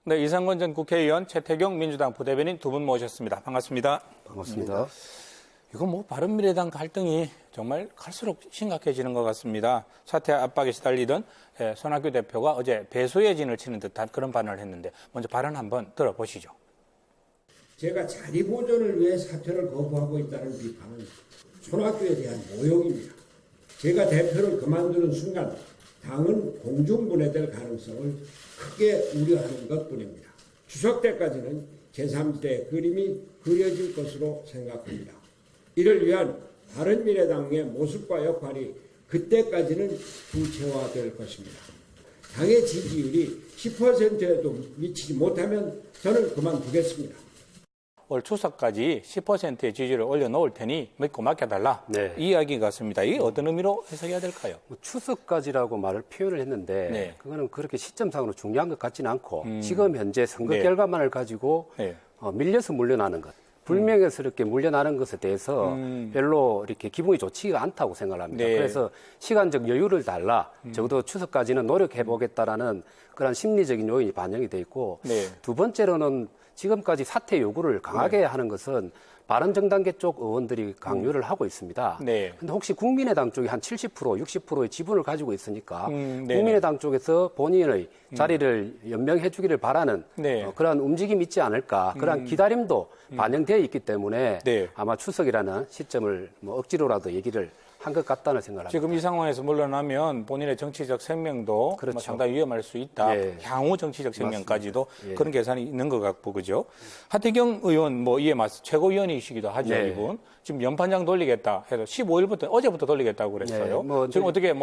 네, 이상권 전 국회의원, 최태경 민주당 부대변인 두 분 모셨습니다. 반갑습니다. 반갑습니다. 이거 뭐 바른미래당 갈등이 정말 갈수록 심각해지는 것 같습니다. 사퇴 압박에 시달리던 손학규 대표가 어제 배수의 진을 치는 듯한 그런 발언을 했는데 먼저 발언 한번 들어보시죠. 제가 자리 보존을 위해 사퇴를 거부하고 있다는 비판은 손학규에 대한 모욕입니다. 제가 대표를 그만두는 순간 당은 공중분해될 가능성을 크게 우려하는 것뿐입니다. 추석 때까지는 제3대 그림이 그려질 것으로 생각합니다. 이를 위한 바른미래당의 모습과 역할이 그때까지는 구체화될 것입니다. 당의 지지율이 10%에도 미치지 못하면 저는 그만두겠습니다. 올 추석까지 10%의 지지율을 올려놓을 테니 믿고 맡겨달라. 네. 이 이야기 같습니다. 이게 어떤 의미로 해석해야 될까요? 추석까지라고 말을 표현을 했는데 네. 그거는 그렇게 시점상으로 중요한 것 같지는 않고 지금 현재 선거 네. 결과만을 가지고 네. 밀려서 물려나는 것. 불명예스럽게 물려나는 것에 대해서 별로 이렇게 기분이 좋지가 않다고 생각을 합니다. 네. 그래서 시간적 여유를 달라 적어도 추석까지는 노력해보겠다라는 그런 심리적인 요인이 반영이 돼 있고 네. 두 번째로는 지금까지 사퇴 요구를 강하게 하는 것은 바른정당계 쪽 의원들이 강요를 하고 있습니다. 네. 근데 혹시 국민의당 쪽이 한 70%, 60%의 지분을 가지고 있으니까 네네. 국민의당 쪽에서 본인의 자리를 연명해 주기를 바라는 네. 그러한 움직임이 있지 않을까, 그러한 기다림도 반영되어 있기 때문에 네. 아마 추석이라는 시점을 뭐 억지로라도 얘기를 한 것 같다는 생각을 합니다. 지금 이 상황에서 물러나면 본인의 정치적 생명도 그렇죠. 뭐 상당히 위험할 수 있다. 예. 향후 정치적 생명까지도 예. 그런 계산이 있는 것 같고, 그죠? 하태경 의원 뭐 이에 맞서 최고위원이시기도 하죠, 네. 이분. 지금 연판장 돌리겠다 해서 15일부터 어제부터 돌리겠다고 그랬어요. 네, 뭐 지금 어떻게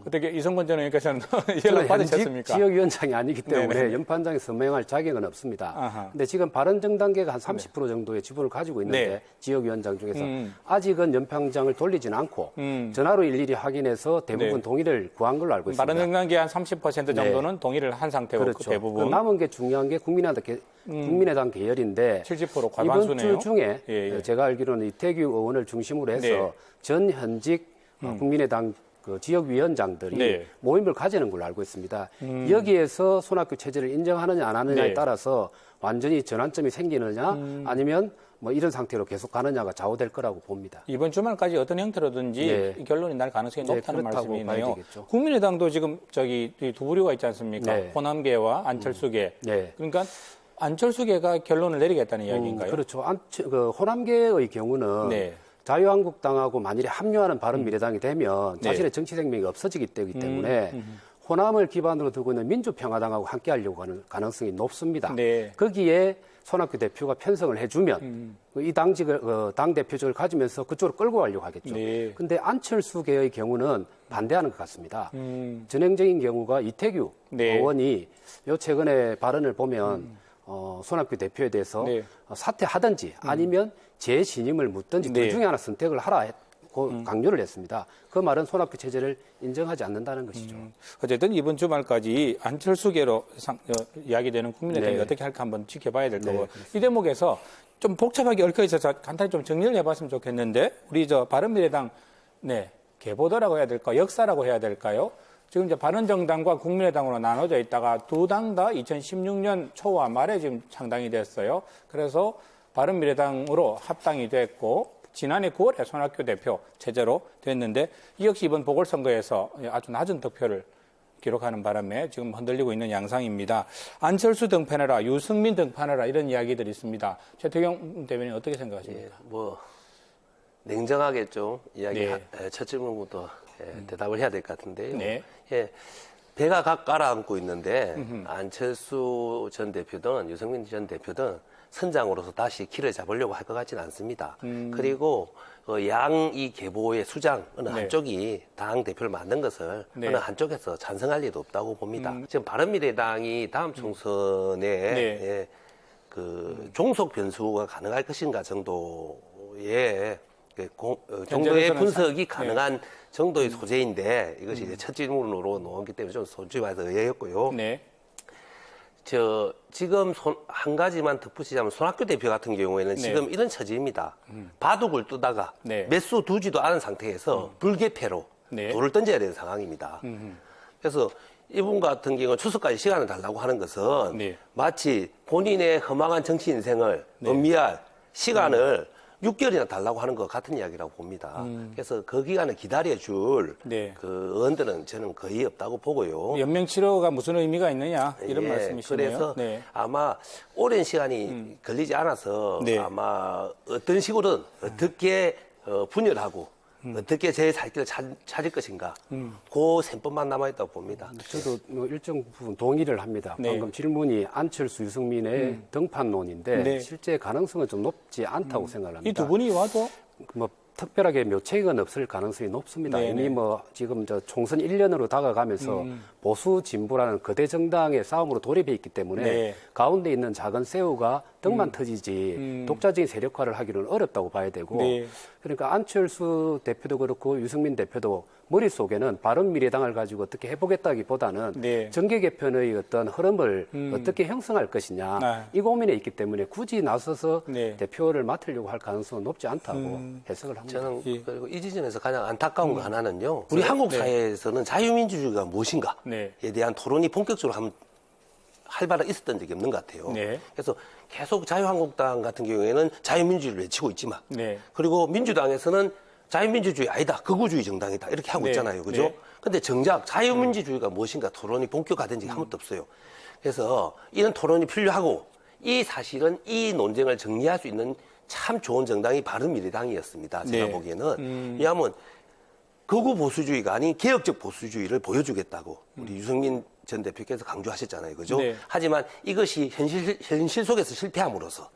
어떻게 이성권 전 의원께서는 연락 받으셨습니까? 지역위원장이 아니기 때문에 네네. 연판장에 서명할 자격은 없습니다. 아하. 근데 지금 바른정당계가 한 30% 정도의 지분을 가지고 있는데 네. 지역위원장 중에서 아직은 연판장을 돌리지는 않고 전화로 일일이 확인해서 대부분 네. 동의를 구한 걸로 알고 있습니다. 바른정당계 한 30% 정도는 동의를 한 상태고 그렇죠. 그 대부분 그 남은 게 중요한 게 국민의당 계열인데 70% 이번 과반수네요. 주 중에 예. 제가 알기로는 이태규 의원을 중심으로 해서 네. 전 현직 국민의당 그 지역위원장들이 네. 모임을 가지는 걸로 알고 있습니다. 여기에서 손학규 체제를 인정하느냐 안 하느냐에 네. 따라서 완전히 전환점이 생기느냐 아니면 뭐 이런 상태로 계속 가느냐가 좌우될 거라고 봅니다. 이번 주말까지 어떤 형태로든지 네. 이 결론이 날 가능성이 네, 높다는 그렇다고 봐야 말씀이네요. 되겠죠. 국민의당도 지금 저기 두 부류가 있지 않습니까? 네. 호남계와 안철수계. 네. 그러니까 안철수계가 결론을 내리겠다는 이야기인가요? 그렇죠. 그 호남계의 경우는 네. 자유한국당하고 만일에 합류하는 바른미래당이 되면 자신의 정치 생명이 없어지기 때문에 호남을 기반으로 두고 있는 민주평화당하고 함께 하려고 하는 가능성이 높습니다. 네. 거기에 손학규 대표가 편성을 해주면 이 당직을 당 대표직을 가지면서 그쪽으로 끌고 가려고 하겠죠. 네. 근데 안철수계의 경우는 반대하는 것 같습니다. 전형적인 경우가 이태규 네. 의원이 요 최근에 발언을 보면 손학규 대표에 대해서 네. 사퇴하든지 아니면 재신임을 묻든지 네. 둘 중에 하나 선택을 하라 강요를 했습니다. 그 말은 손학규 체제를 인정하지 않는다는 것이죠. 어쨌든 이번 주말까지 안철수계로 이야기되는 국민의당이 네. 어떻게 할까 한번 지켜봐야 될 네, 거고 그렇습니다. 이 대목에서 좀 복잡하게 얽혀 있어서 간단히 좀 정리를 해봤으면 좋겠는데 우리 저 바른미래당 계보더라고 해야 될까 역사라고 해야 될까요? 지금 이제 바른정당과 국민의당으로 나눠져 있다가 두 당 다 2016년 초와 말에 지금 창당이 됐어요. 그래서 바른미래당으로 합당이 됐고 지난해 9월에 손학규 대표 체제로 됐는데 이 역시 이번 보궐선거에서 아주 낮은 득표를 기록하는 바람에 지금 흔들리고 있는 양상입니다. 안철수 등판해라, 유승민 등판해라 이런 이야기들이 있습니다. 최태경 대변인 어떻게 생각하십니까? 뭐 냉정하게 좀 이야기 네. 첫 질문부터 대답을 해야 될 것 같은데요. 네. 예, 배가 각 가라앉고 있는데 안철수 전 대표든 유승민 전 대표든 선장으로서 다시 길을 잡으려고 할 것 같지는 않습니다. 그리고 양 이 계보의 수장 어느 네. 한쪽이 당 대표를 만든 것을 네. 어느 한쪽에서 찬성할 리도 없다고 봅니다. 지금 바른미래당이 다음 총선에 네. 예, 그 종속 변수가 가능할 것인가 정도의 정도의 현재로서는 분석이 가능한 정도의 소재인데 이것이 이제 첫 질문으로 놓았기 때문에 좀 솔직히 말해서 의아했고요. 네. 지금 한 가지만 덧붙이자면 손학규 대표 같은 경우에는 네. 지금 이런 처지입니다. 바둑을 두다가 네. 몇 수 두지도 않은 상태에서 불개패로 네. 돌을 던져야 되는 상황입니다. 그래서 이분 같은 경우는 추석까지 시간을 달라고 하는 것은 네. 마치 본인의 허망한 정치 인생을 음미할 시간을 6개월이나 달라고 하는 것 같은 이야기라고 봅니다. 그래서 그 기간을 기다려줄 네. 그 의원들은 저는 거의 없다고 보고요. 연명 치료가 무슨 의미가 있느냐 이런 예, 말씀이시네요. 그래서 네. 아마 오랜 시간이 걸리지 않아서 네. 아마 어떤 식으로든 어떻게 분열하고 어떻게 제 살 길을 찾을 것인가 그 셈법만 남아있다고 봅니다. 저도 뭐 일정 부분 동의를 합니다. 네. 방금 질문이 안철수, 유승민의 등판론인데 네. 실제 가능성은 좀 높지 않다고 생각합니다. 이 두 분이 와도 뭐 특별하게 묘책은 없을 가능성이 높습니다. 네네. 이미 뭐 지금 저 총선 1년으로 다가가면서 보수 진보라는 거대 정당의 싸움으로 돌입해 있기 때문에 네. 가운데 있는 작은 새우가 등만 터지지 독자적인 세력화를 하기는 어렵다고 봐야 되고 네. 그러니까 안철수 대표도 그렇고 유승민 대표도 머릿속에는 바른미래당을 가지고 어떻게 해보겠다기보다는 네. 정계 개편의 어떤 흐름을 어떻게 형성할 것이냐 아. 이 고민에 있기 때문에 굳이 나서서 네. 대표를 맡으려고 할 가능성은 높지 않다고 해석을 합니다. 저는 예. 그리고 이 지점에서 가장 안타까운 거 하나는요. 우리 한국 네. 사회에서는 자유민주주의가 무엇인가에 네. 대한 토론이 본격적으로 활발하게 있었던 적이 없는 것 같아요. 네. 그래서 계속 자유한국당 같은 경우에는 자유민주주의를 외치고 있지만 네. 그리고 민주당에서는 자유민주주의 아니다. 극우주의 정당이다. 이렇게 하고 네. 있잖아요. 그죠? 네. 근데 정작 자유민주주의가 무엇인가 토론이 본격화된 적이 한 번도 없어요. 그래서 이런 토론이 필요하고 이 사실은 이 논쟁을 정리할 수 있는 참 좋은 정당이 바른미래당이었습니다. 제가 네. 보기에는. 왜냐하면 극우 보수주의가 아닌 개혁적 보수주의를 보여주겠다고 우리 유승민 전 대표께서 강조하셨잖아요. 그죠? 네. 하지만 이것이 현실 속에서 실패함으로써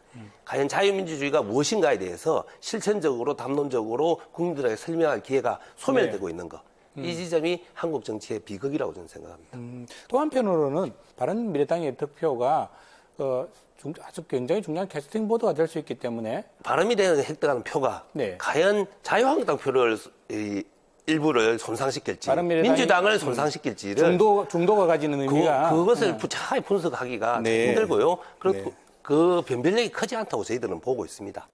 과연 자유민주주의가 무엇인가에 대해서 실천적으로 담론적으로 국민들에게 설명할 기회가 소멸되고 있는 것. 이 지점이 한국 정치의 비극이라고 저는 생각합니다. 또 한편으로는 바른미래당의 득표가 아주 굉장히 중요한 캐스팅 보드가 될 수 있기 때문에 바른미래당이 획득하는 표가 네. 과연 자유한국당 표를 일부를 손상시킬지 바른미래당이 민주당을 손상시킬지를 중도가 가지는 의미가 그것을 부차하게 분석하기가 네. 힘들고요. 그리고 네. 그 변별력이 크지 않다고 저희들은 보고 있습니다.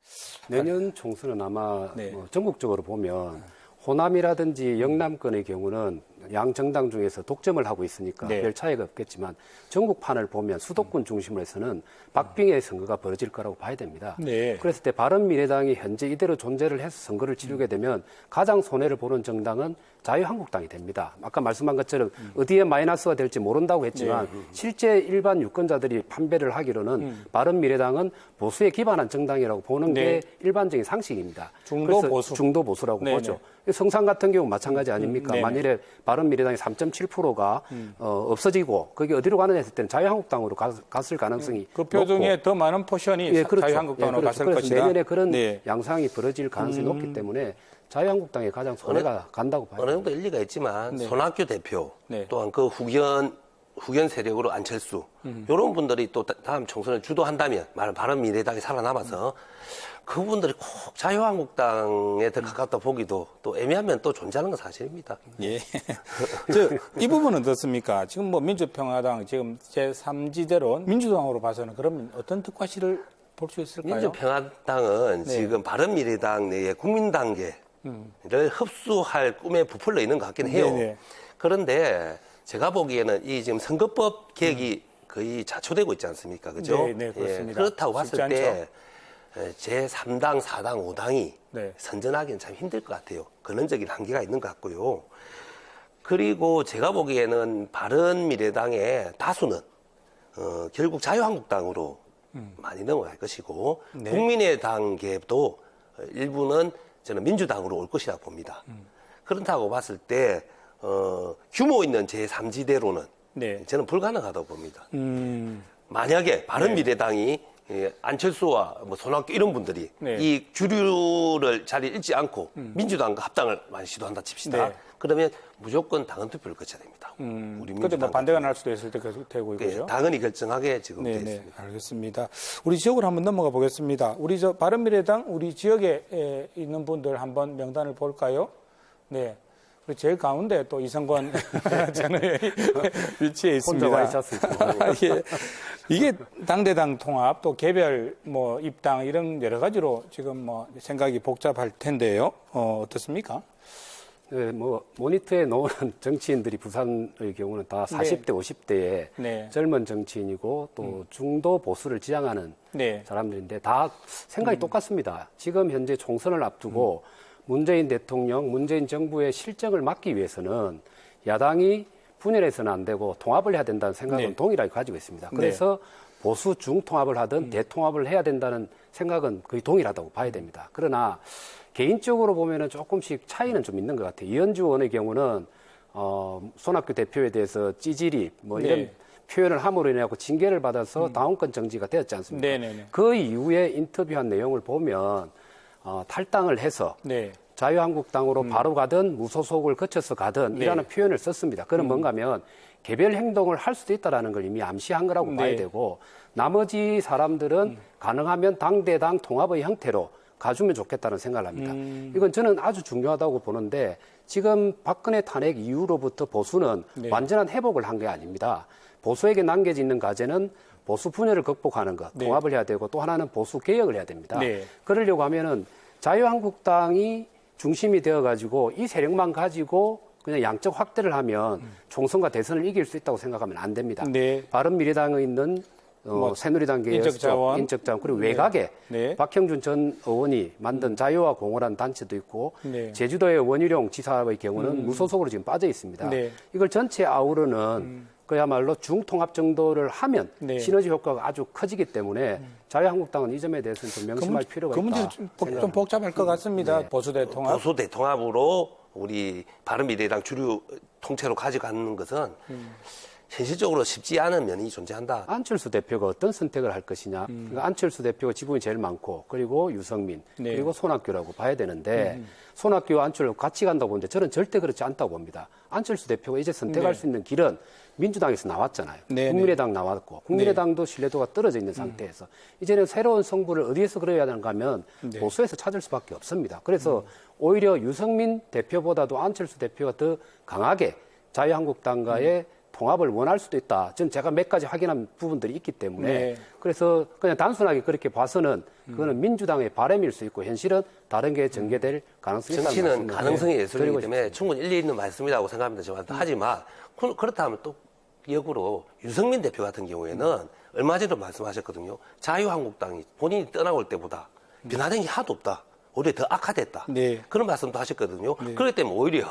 내년 총선은 아마 네. 뭐 전국적으로 보면 호남이라든지 영남권의 경우는 양 정당 중에서 독점을 하고 있으니까 네. 별 차이가 없겠지만 전국판을 보면 수도권 중심으로 해서는 박빙의 선거가 벌어질 거라고 봐야 됩니다. 네. 그랬을 때 바른미래당이 현재 이대로 존재를 해서 선거를 치르게 되면 가장 손해를 보는 정당은 자유한국당이 됩니다. 아까 말씀한 것처럼 어디에 마이너스가 될지 모른다고 했지만 실제 일반 유권자들이 판별을 하기로는 바른미래당은 보수에 기반한 정당이라고 보는 네. 게 일반적인 상식입니다. 중도 그래서 보수. 중도 보수라고 네네. 보죠. 성산 같은 경우 마찬가지 아닙니까? 네네. 만일에 바른미래당이 3.7%가 없어지고 그게 어디로 가느냐 했을 때는 자유한국당으로 갔을 가능성이 그 표 높고 중에 더 많은 포션이 예, 그렇죠. 자유한국당으로 예, 그렇죠. 갔을 그래서 것이다. 내년에 그런 네. 양상이 벌어질 가능성이 높기 때문에 자유한국당에 가장 손해가 간다고 봐요. 어느 정도 일리가 있지만 네. 손학규 대표 네. 또한 그 후견 세력으로 안철수 이런 분들이 또 다음 총선을 주도한다면 바른미래당이 살아남아서 그분들이 꼭 자유한국당에 더 가깝다 보기도 또 애매하면 또 존재하는 건 사실입니다. 예. 이 부분은 어떻습니까? 지금 뭐 민주평화당 지금 제3지대로 민주당으로 봐서는 그러면 어떤 특화실을 볼 수 있을까요? 민주평화당은 네. 지금 바른미래당 내에 국민단계를 흡수할 꿈에 부풀려 있는 것 같긴 해요. 네네. 그런데 제가 보기에는 이 지금 선거법 개혁이 거의 자초되고 있지 않습니까? 그죠? 네, 네, 그렇습니다. 그렇다고 쉽지 봤을 때 않죠. 제3당, 4당, 5당이 네. 선전하기는 참 힘들 것 같아요. 근원적인 한계가 있는 것 같고요. 그리고 제가 보기에는 바른미래당의 다수는 결국 자유한국당으로 많이 넘어갈 것이고 네. 국민의당계도 일부는 저는 민주당으로 올 것이라고 봅니다. 그렇다고 봤을 때 규모 있는 제3지대로는 네. 저는 불가능하다고 봅니다. 만약에 바른미래당이 안철수와 뭐 손학규 이런 분들이 네. 이 주류를 자리를 잃지 않고 민주당과 합당을 많이 시도한다 칩시다. 네. 그러면 무조건 당헌 투표를 거쳐야 됩니다. 우리 근데 뭐 민주당 반대가 날 수도 있을 때 되고 예, 이거죠. 당헌이 결정하게 지금 되어 네, 있습니다. 알겠습니다. 우리 지역으로 한번 넘어가 보겠습니다. 우리 바른미래당 우리 지역에 있는 분들 한번 명단을 볼까요? 네. 그리고 제일 가운데 또 이성권 전 의원이 위치해 있습니다. 혼자 와 있었습니다. 예. 이게 당대당 통합 또 개별 뭐 입당 이런 여러 가지로 지금 뭐 생각이 복잡할 텐데요. 어떻습니까? 네, 뭐 모니터에 놓은 정치인들이 부산의 경우는 다 40대, 50대의 네. 젊은 정치인이고 또 중도 보수를 지향하는 네. 사람들인데 다 생각이 똑같습니다. 지금 현재 총선을 앞두고 문재인 대통령, 문재인 정부의 실정을 막기 위해서는 야당이 분열해서는 안 되고 통합을 해야 된다는 생각은 네. 동일하게 가지고 있습니다. 그래서 보수 중통합을 하든 대통합을 해야 된다는 생각은 거의 동일하다고 봐야 됩니다. 그러나 개인적으로 보면은 조금씩 차이는 좀 있는 것 같아요. 이현주 의원의 경우는 손학규 대표에 대해서 찌질이 뭐 이런 네. 표현을 함으로 인해 징계를 받아서 당원권 정지가 되었지 않습니까? 네네네. 그 이후에 인터뷰한 내용을 보면 탈당을 해서 네. 자유한국당으로 바로 가든 무소속을 거쳐서 가든 네. 이라는 표현을 썼습니다. 그건 뭔가 하면 개별 행동을 할 수도 있다는 걸 이미 암시한 거라고 네. 봐야 되고 나머지 사람들은 가능하면 당대당 통합의 형태로 가주면 좋겠다는 생각을 합니다. 이건 저는 아주 중요하다고 보는데 지금 박근혜 탄핵 이후로부터 보수는 네. 완전한 회복을 한 게 아닙니다. 보수에게 남겨져 있는 과제는 보수 분열을 극복하는 것, 네. 통합을 해야 되고 또 하나는 보수 개혁을 해야 됩니다. 네. 그러려고 하면은 자유한국당이 중심이 되어가지고 이 세력만 가지고 그냥 양적 확대를 하면 총선과 대선을 이길 수 있다고 생각하면 안 됩니다. 네. 바른미래당에 있는 새누리당계의 인적자원. 인적자원 그리고 네. 외곽에 네. 박형준 전 의원이 만든 자유와 공헌한 단체도 있고 네. 제주도의 원희룡 지사의 경우는 무소속으로 지금 빠져 있습니다. 네. 이걸 전체 아우르는 그야말로 중통합 정도를 하면 네. 시너지 효과가 아주 커지기 때문에 자유한국당은 이 점에 대해서는 좀 명심할 필요가 그 있다. 문제 좀 복잡할 것 같습니다. 보수 대통합. 보수 대통합으로 우리 바른미래당 주류 통째로 가져가는 것은 현실적으로 쉽지 않은 면이 존재한다. 안철수 대표가 어떤 선택을 할 것이냐. 그러니까 안철수 대표가 지분이 제일 많고 그리고 유성민 네. 그리고 손학규라고 봐야 되는데 손학규와 안철수 같이 간다고 보는데 저는 절대 그렇지 않다고 봅니다. 안철수 대표가 이제 선택할 네. 수 있는 길은 민주당에서 나왔잖아요. 네, 국민의당 나왔고 국민의당도 신뢰도가 떨어져 있는 상태에서 이제는 새로운 성부를 어디에서 그려야 하는가 하면 네. 보수에서 찾을 수밖에 없습니다. 그래서 오히려 유성민 대표보다도 안철수 대표가 더 강하게 자유한국당과의 통합을 원할 수도 있다. 전 제가 몇 가지 확인한 부분들이 있기 때문에 네. 그래서 그냥 단순하게 그렇게 봐서는 그거는 민주당의 바람일 수 있고 현실은 다른 게 전개될 가능성이 있다는 정치는 말씀을 가능성의 드리고 예술이기 때문에 싶습니다. 충분히 일리 있는 말씀이라고 생각합니다. 하지만 그렇다면 또 역으로 유승민 대표 같은 경우에는 얼마 전에도 말씀하셨거든요. 자유한국당이 본인이 떠나올 때보다 변화된 게 하나도 없다. 오히려 더 악화됐다. 네. 그런 말씀도 하셨거든요. 그렇기 때문에 오히려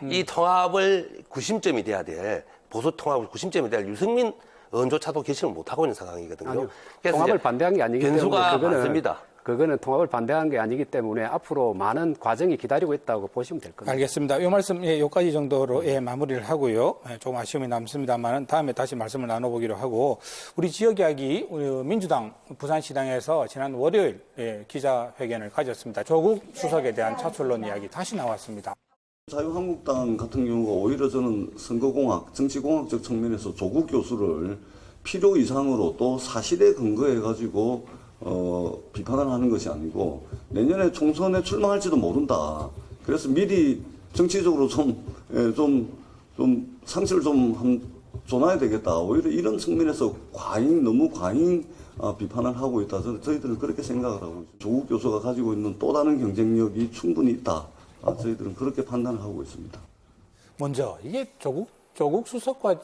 이 통합을 구심점이 돼야 될 보수 통합을 구심점이 될 유승민 의원조차도 결심을 못하고 있는 상황이거든요. 아니요. 그래서 통합을 이제 반대한 게 아니기 때문에 변수가 많습니다. 그거는 통합을 반대한 게 아니기 때문에 앞으로 많은 과정이 기다리고 있다고 보시면 될 겁니다. 알겠습니다. 이 말씀 여기까지 정도로 마무리를 하고요. 좀 아쉬움이 남습니다만 다음에 다시 말씀을 나눠보기로 하고 우리 지역 이야기 우리 민주당 부산시당에서 지난 월요일 기자회견을 가졌습니다. 조국 수석에 대한 차출론 이야기 다시 나왔습니다. 자유한국당 같은 경우가 오히려 저는 선거공학, 정치공학적 측면에서 조국 교수를 필요 이상으로 또 사실에 근거해가지고 비판을 하는 것이 아니고 내년에 총선에 출마할지도 모른다. 그래서 미리 정치적으로 좀 상처를 좀 줘놔야 되겠다. 오히려 이런 측면에서 너무 과잉 비판을 하고 있다. 저희들은 그렇게 생각을 하고 있습니다. 조국 교수가 가지고 있는 또 다른 경쟁력이 충분히 있다. 저희들은 그렇게 판단을 하고 있습니다. 먼저 이게 조국 수석과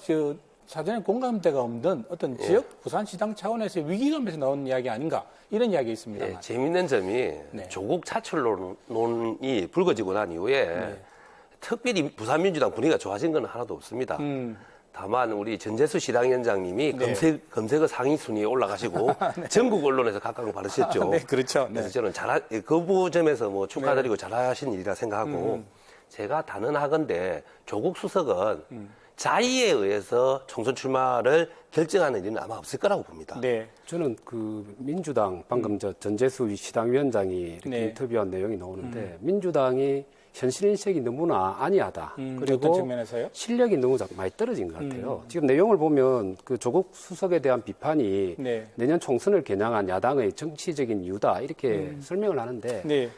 사전에 공감대가 없는 어떤 지역 부산시당 차원에서 위기감에서 나온 이야기 아닌가 이런 이야기 있습니다. 재미있는 점이 조국 차출론이 불거지고 난 이후에 특별히 부산민주당 분위기가 좋아진 건 하나도 없습니다. 다만 우리 전재수 시당위원장님이 검색어 상위 순위에 올라가시고 전국 언론에서 각각 바르셨죠. 네, 그렇죠. 네. 그래서 저는 그 점에서 뭐 축하드리고 잘하신 일이라 생각하고 제가 단언하건대 조국 수석은 자의에 의해서 총선 출마를 결정하는 일은 아마 없을 거라고 봅니다. 네. 저는 그 민주당 방금 전재수 시당위원장이 이렇게 인터뷰한 내용이 나오는데 민주당이 현실인식이 너무나 안이하다. 어떤 그리고 측면에서요? 실력이 너무 많이 떨어진 것 같아요. 지금 내용을 보면 그 조국 수석에 대한 비판이 내년 총선을 겨냥한 야당의 정치적인 이유다. 이렇게 설명을 하는데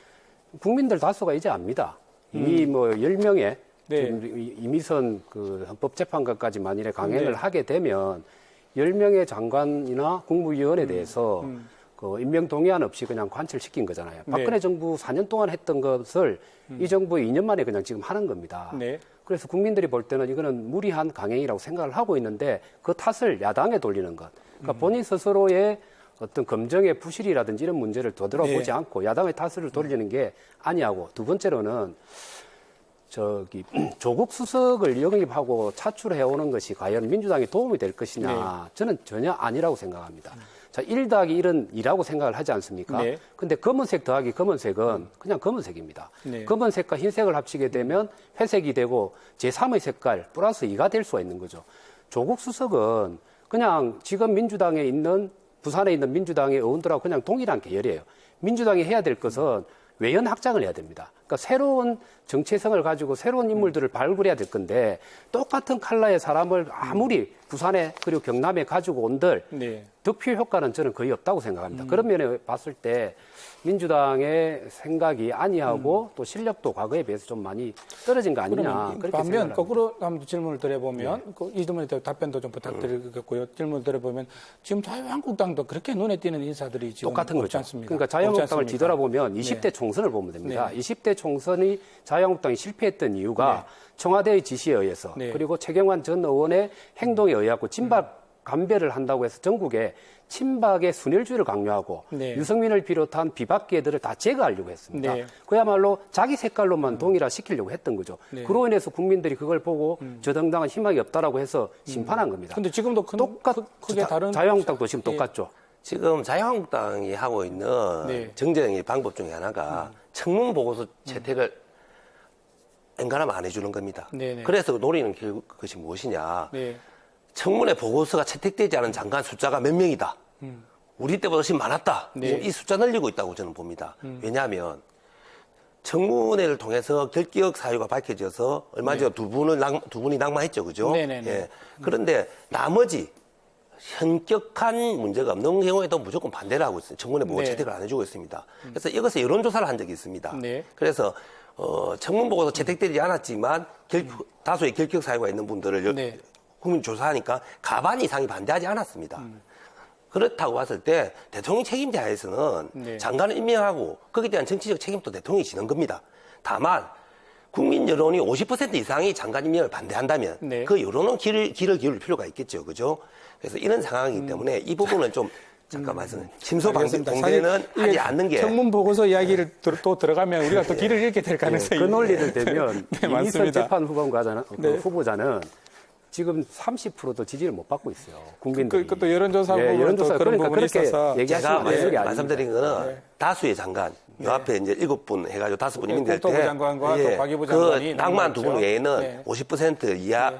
국민들 다수가 이제 압니다. 이미 뭐 10명의 이미선 그 헌법재판관까지 만일에 강행을 하게 되면 10명의 장관이나 국무위원에 대해서 그 임명 동의안 없이 그냥 관철시킨 거잖아요. 네. 박근혜 정부 4년 동안 했던 것을 이 정부 2년 만에 그냥 지금 하는 겁니다. 네. 그래서 국민들이 볼 때는 이거는 무리한 강행이라고 생각을 하고 있는데 그 탓을 야당에 돌리는 것. 그러니까 본인 스스로의 어떤 검증의 부실이라든지 이런 문제를 되돌아보지 네. 않고 야당의 탓을 돌리는 게 아니하고 두 번째로는 조국 수석을 영입하고 차출해오는 것이 과연 민주당에 도움이 될 것이냐. 네. 저는 전혀 아니라고 생각합니다. 자, 1 더하기 1은 2라고 생각을 하지 않습니까? 네. 근데 검은색 더하기 검은색은 그냥 검은색입니다. 네. 검은색과 흰색을 합치게 되면 회색이 되고 제3의 색깔 플러스 2가 될 수가 있는 거죠. 조국 수석은 그냥 지금 민주당에 있는 부산에 있는 민주당의 의원들하고 그냥 동일한 계열이에요. 민주당이 해야 될 것은 외연 확장을 해야 됩니다. 그러니까 새로운 정체성을 가지고 새로운 인물들을 발굴해야 될 건데 똑같은 컬러의 사람을 아무리 부산에 그리고 경남에 가지고 온들 네. 득표 효과는 저는 거의 없다고 생각합니다. 그런 면에 봤을 때 민주당의 생각이 아니하고 또 실력도 과거에 비해서 좀 많이 떨어진 거 아니냐. 그러면 그렇게 반면 생각합니다. 거꾸로 한번 질문을 드려보면 이 질문에 대해 답변도 좀 부탁드리겠고요. 질문을 드려보면 지금 자유한국당도 그렇게 눈에 띄는 인사들이 지금 똑같은 없지 거죠. 않습니까? 그러니까 없지 자유한국당을 않습니까? 뒤돌아보면 20대 총선을 보면 됩니다. 네. 20대 총선이 자유한국당이 실패했던 이유가 청와대의 지시에 의해서 네. 그리고 최경환 전 의원의 행동에 의하고 진박 감배를 한다고 해서 전국에 친박의 순혈주의를 강요하고 네. 유승민을 비롯한 비박계들을 다 제거하려고 했습니다. 네. 그야말로 자기 색깔로만 동일화시키려고 했던 거죠. 네. 그로 인해서 국민들이 그걸 보고 저 정당은 희망이 없다라고 해서 심판한 겁니다. 근데 지금도 크게 다른 자유한국당도 지금 예. 똑같죠. 지금 자유한국당이 하고 있는 네. 정쟁의 방법 중에 하나가 청문 보고서 채택을 엔간하면 안 해주는 겁니다. 네네. 그래서 노리는 것이 무엇이냐. 네. 청문회 보고서가 채택되지 않은 장관 숫자가 몇 명이다. 우리 때보다 훨씬 많았다. 네. 이 숫자 늘리고 있다고 저는 봅니다. 왜냐하면 청문회를 통해서 결격 사유가 밝혀져서 얼마 전에 두 분이 낙마했죠, 그죠? 네네네. 예. 그런데 나머지 현격한 문제가 없는 경우에도 무조건 반대를 하고 있어요. 청문회 보고 네. 채택을 안 해주고 있습니다. 그래서 이것을 여론조사를 한 적이 있습니다. 네. 그래서 청문 보고서 채택되지 않았지만 다수의 결격 사유가 있는 분들을 네. 국민 조사하니까 가반 이상이 반대하지 않았습니다. 그렇다고 봤을 때 대통령 책임자에서는 네. 장관을 임명하고 거기에 대한 정치적 책임도 대통령이 지는 겁니다. 다만 국민 여론이 50% 이상이 장관 임명을 반대한다면 네. 그 여론은 길을 기울일 필요가 있겠죠. 그죠? 그래서 이런 상황이기 때문에 이 부분은 좀 잠깐 말씀. 심소 알겠습니다. 봉대는 사실 하지 이게 않는 게 청문 보고서 이야기를 또 들어가면 우리가 또 길을 잃게 될 가능성이 그 논리를 대면 네, 이미선 맞습니다. 재판 후보자는 네. 후보자는 지금 30%도 지지를 못 받고 있어요. 국민들이. 그것도 여론조사 보면 여론조사 또 그런 그러니까 부분이 그렇게 있어서 얘기하시면 제가 안 되는 게 아닙니다. 말씀드린 거는 다수의 장관, 요 앞에 이제 7분 해가지고 5분 임명될 때, 국토부 장관과 또 과기부 장관이 그 낙마한 두 분 낙마했죠. 외에는 네. 50% 이하,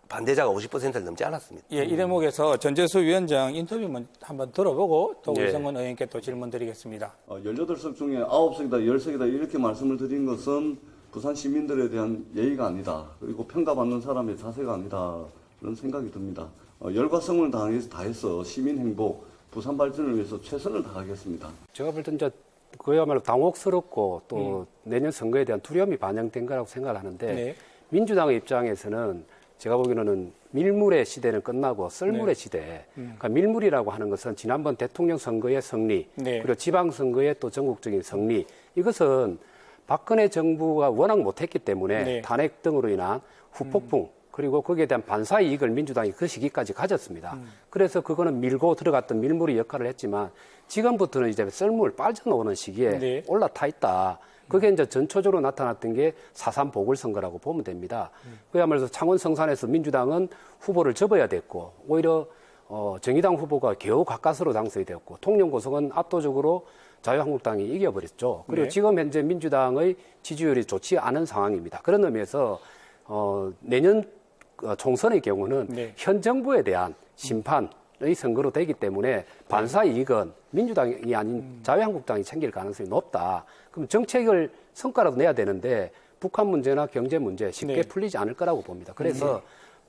반대자가 50%를 넘지 않았습니다. 예, 이 대목에서 전재수 위원장 인터뷰 한번 들어보고 또 예. 우성원 의원께 또 질문 드리겠습니다. 18석 중에 9석이다, 10석이다 이렇게 말씀을 드린 것은 부산 시민들에 대한 예의가 아니다. 그리고 평가받는 사람의 자세가 아니다. 그런 생각이 듭니다. 열과 성을 다해서 시민 행복, 부산 발전을 위해서 최선을 다하겠습니다. 제가 볼 때 이제 그야말로 당혹스럽고 또 내년 선거에 대한 두려움이 반영된 거라고 생각을 하는데 네. 민주당의 입장에서는 제가 보기에는 밀물의 시대는 끝나고 썰물의 시대. 그러니까 밀물이라고 하는 것은 지난번 대통령 선거의 승리, 네. 그리고 지방선거의 또 전국적인 승리. 이것은 박근혜 정부가 워낙 못했기 때문에 네. 탄핵 등으로 인한 후폭풍, 그리고 거기에 대한 반사 이익을 민주당이 그 시기까지 가졌습니다. 그래서 그거는 밀고 들어갔던 밀물의 역할을 했지만 지금부터는 이제 썰물 빠져나오는 시기에 네. 올라타 있다. 그게 이제 전초적으로 나타났던 게 4.3 보궐선거라고 보면 됩니다. 그야말로 창원 성산에서 민주당은 후보를 접어야 됐고 오히려 정의당 후보가 겨우 가까스로 당선이 되었고 통영고성은 압도적으로 자유한국당이 이겨버렸죠. 그리고 네. 지금 현재 민주당의 지지율이 좋지 않은 상황입니다. 그런 의미에서 내년 총선의 경우는 네. 현 정부에 대한 심판의 선거로 되기 때문에 반사 이익은 민주당이 아닌 자유한국당이 챙길 가능성이 높다. 그럼 정책을 성과라도 내야 되는데 북한 문제나 경제 문제 쉽게 네. 풀리지 않을 거라고 봅니다. 그래서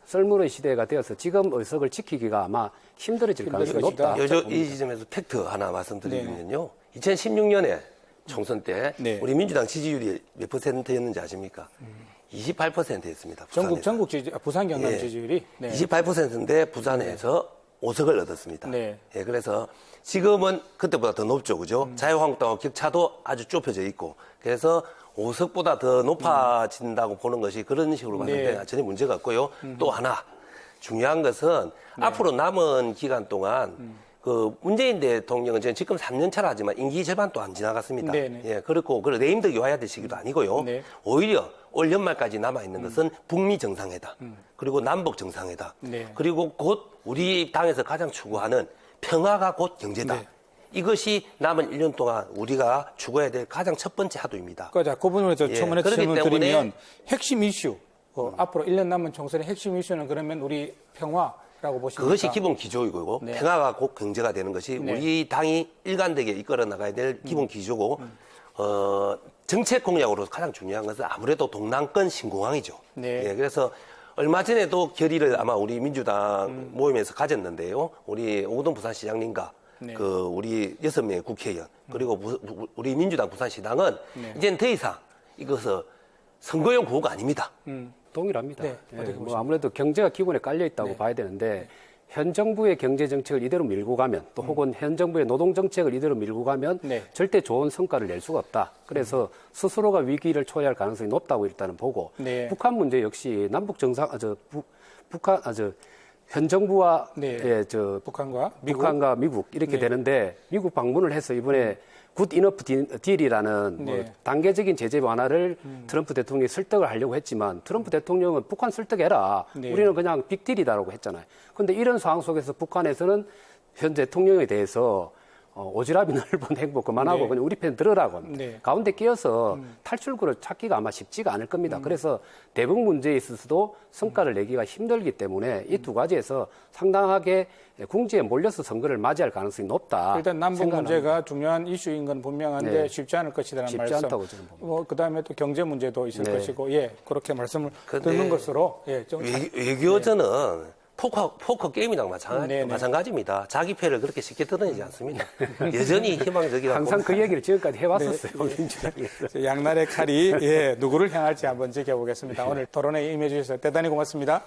썰물의 시대가 되어서 지금 의석을 지키기가 아마 힘들어질 가능성이 것이다. 높다. 이 지점에서 팩트 하나 말씀드리면요. 2016년에 총선 때 네. 우리 민주당 지지율이 몇 %였는지 아십니까? 28%였습니다. 전국 지지, 부산 경남 예. 지지율이 네. 28%인데 부산에서 5석을 얻었습니다. 네. 예, 그래서 지금은 그때보다 더 높죠, 그죠? 자유한국당과 격차도 아주 좁혀져 있고, 그래서 5석보다 더 높아진다고 보는 것이 그런 식으로 봤을 네. 때 전혀 문제가 없고요. 또 하나 중요한 것은 앞으로 남은 기간 동안 그 문재인 대통령은 지금 3년 차라 하지만 임기 절반도 안 지나갔습니다. 네네. 예, 그렇고 그 내임덕이 와야 될 시기도 아니고요. 네. 오히려 올 연말까지 남아 있는 것은 북미 정상회담, 그리고 남북 정상회담, 네. 그리고 곧 우리 당에서 가장 추구하는 평화가 곧 경제다. 네. 이것이 남은 1년 동안 우리가 추구해야 될 가장 첫 번째 하도입니다. 그 부분을 저 예, 초면에 그렇기 질문 때문에 드리면 핵심 이슈, 앞으로 1년 남은 총선의 핵심 이슈는 그러면 우리 평화라고 보십니까? 그것이 기본 기조이고 네. 평화가 곧 경제가 되는 것이 네. 우리 당이 일관되게 이끌어 나가야 될 기본 기조고 정책 공약으로 가장 중요한 것은 아무래도 동남권 신공항이죠. 네. 예, 그래서 얼마 전에도 결의를 아마 우리 민주당 모임에서 가졌는데요. 우리 오거돈 부산시장님과 네. 그 우리 6명의 국회의원 그리고 우리 민주당 부산시당은 네. 이제는 더 이상 이것은 선거용 구호가 아닙니다. 동일합니다. 네, 예, 어떻게 뭐 보십니까? 아무래도 경제가 기본에 깔려 있다고 네. 봐야 되는데 현 정부의 경제 정책을 이대로 밀고 가면 또 혹은 현 정부의 노동 정책을 이대로 밀고 가면 네. 절대 좋은 성과를 낼 수가 없다. 그래서 스스로가 위기를 초래할 가능성이 높다고 일단은 보고 네. 북한 문제 역시 남북 정상 북한 현 정부와 네. 예, 북한과 미국. 북한과 미국 이렇게 네. 되는데 미국 방문을 해서 이번에 굿 이너프 딜이라는 뭐 네. 단계적인 제재 완화를 트럼프 대통령이 설득을 하려고 했지만 트럼프 대통령은 북한 설득해라. 네. 우리는 그냥 빅딜이다라고 했잖아요. 그런데 이런 상황 속에서 북한에서는 현 대통령에 대해서 오지랖이 넓은 행보 그만하고 네. 그냥 우리 편 들으라고 합니다. 네. 가운데 끼어서 탈출구를 찾기가 아마 쉽지가 않을 겁니다. 그래서 대북 문제에 있어서도 성과를 내기가 힘들기 때문에 이 두 가지에서 상당하게 궁지에 몰려서 선거를 맞이할 가능성이 높다. 일단 남북 생각합니다. 문제가 중요한 이슈인 건 분명한데 네. 쉽지 않을 것이라는 쉽지 말씀. 않다고 저는 봅니다. 그다음에 또 경제 문제도 있을 네. 것이고, 예, 그렇게 말씀을 근데 듣는 것으로, 예, 좀 외교전은 포커 게임이랑 네네. 마찬가지입니다. 자기 패를 그렇게 쉽게 드러내지 않습니다. 여전히 희망적이라고. 항상 그 얘기를 지금까지 네. 해왔었어요. 민주당에서. 양날의 칼이 예, 누구를 향할지 한번 지켜보겠습니다. 오늘 토론회에 임해 주셔서 대단히 고맙습니다.